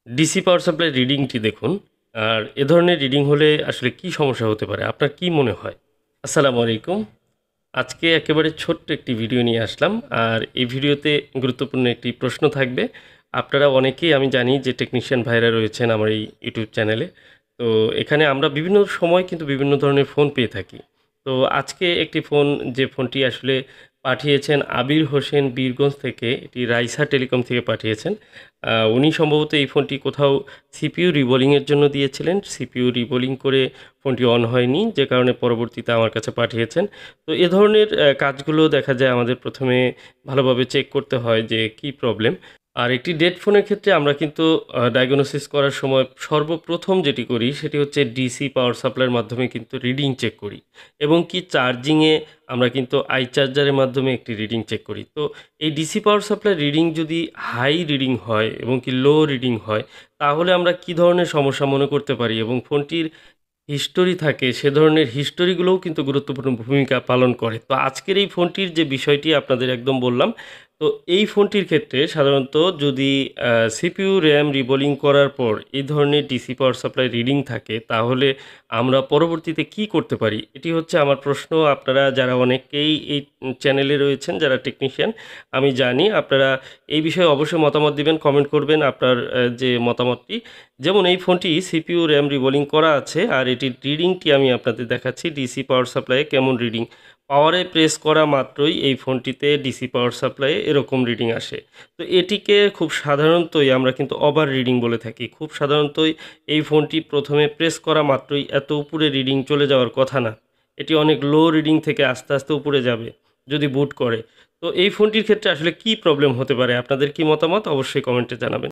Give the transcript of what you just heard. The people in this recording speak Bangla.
ডিসি পাওয়ার সাপ্লাই রিডিংটি দেখুন। আর এ ধরনের রিডিং হলে আসলে কি সমস্যা হতে পারে? আপনার কি মনে হয়? আসসালামু আলাইকুম। আজকে একেবারে ছোট্ট একটি ভিডিও নিয়ে আসলাম। আর এই ভিডিওতে গুরুত্বপূর্ণ একটি প্রশ্ন থাকবে। আপনারা অনেকেই আমি জানি যে টেকনিশিয়ান ভাইরা রয়েছেন আমার এই ইউটিউব চ্যানেলে। তো এখানে আমরা বিভিন্ন সময় কিন্তু বিভিন্ন ধরনের ফোন পেয়ে থাকি। তো আজকে একটি ফোন, যে ফোনটি আসলে পাঠিয়েছেন আবির হোসেন বীরগঞ্জ থেকে, এটি রাইসা টেলিকম থেকে পাঠিয়েছেন। উনি সম্ভবত এই ফোনটি কোথাও সিপিইউ রিবোলিংয়ের জন্য দিয়েছিলেন। সিপিইউ রিবোলিং করে ফোনটি অন হয়নি, যে কারণে পরবর্তীতে আমার কাছে পাঠিয়েছেন। তো এ ধরনের কাজগুলো দেখা যায় আমাদের প্রথমে ভালোভাবে চেক করতে হয় যে কী প্রবলেম। আর একটি ডেড ফোনের ক্ষেত্রে আমরা কিন্তু ডায়াগনোসিস করার সময় সর্বপ্রথম যেটি করি সেটি হচ্ছে ডিসি পাওয়ার সাপ্লাইয়ের মাধ্যমে কিন্তু রিডিং চেক করি, এবং কি চার্জিংয়ে আমরা কিন্তু আই চার্জারের মাধ্যমে একটি রিডিং চেক করি। তো এই ডিসি পাওয়ার সাপ্লাই রিডিং যদি হাই রিডিং হয় এবং কি লো রিডিং হয়, তাহলে আমরা কি ধরনের সমস্যা মনে করতে পারি, এবং ফোনটির হিস্টোরি থাকে, সে ধরনের হিস্টোরিগুলোও কিন্তু গুরুত্বপূর্ণ ভূমিকা পালন করে। তো আজকের এই ফোনটির যে বিষয়টি আপনাদের একদম বললাম, তো এই ফোনটির ক্ষেত্রে সাধারণত যদি সিপিইউ র্যাম রিবোলিং করার পর এই ধরনের ডিসি পাওয়ার সাপ্লাই রিডিং থাকে, তাহলে আমরা পরবর্তীতে কি করতে পারি? এটি হচ্ছে আমার প্রশ্ন। আপনারা যারা অনেকেই এই চ্যানেলে রয়েছেন, যারা টেকনিশিয়ান, আমি জানি আপনারা এই বিষয়ে অবশ্যই মতামত দিবেন, কমেন্ট করবেন আপনার যে মতামতটি। যেমন এই ফোনটি সিপিইউ র্যাম রিবোলিং করা আছে, আর এটির রিডিংটি আমি আপনাদের দেখাচ্ছি ডিসি পাওয়ার সাপ্লাইয়ে কেমন রিডিং। পাওয়ারে প্রেস করা মাত্রই এই ফোনটিতে ডিসি পাওয়ার সাপ্লাইয়ে এরকম রিডিং আসে। তো এটিকে খুব সাধারণতই আমরা কিন্তু ওভার রিডিং বলে থাকি। খুব সাধারণতই এই ফোনটি প্রথমে প্রেস করা মাত্রই এত উপরে রিডিং চলে যাওয়ার কথা না। এটি অনেক লো রিডিং থেকে আস্তে আস্তে উপরে যাবে যদি বুট করে। তো এই ফোনটির ক্ষেত্রে আসলে কি প্রবলেম হতে পারে? আপনাদের কি মতামত? অবশ্যই কমেন্টে জানাবেন।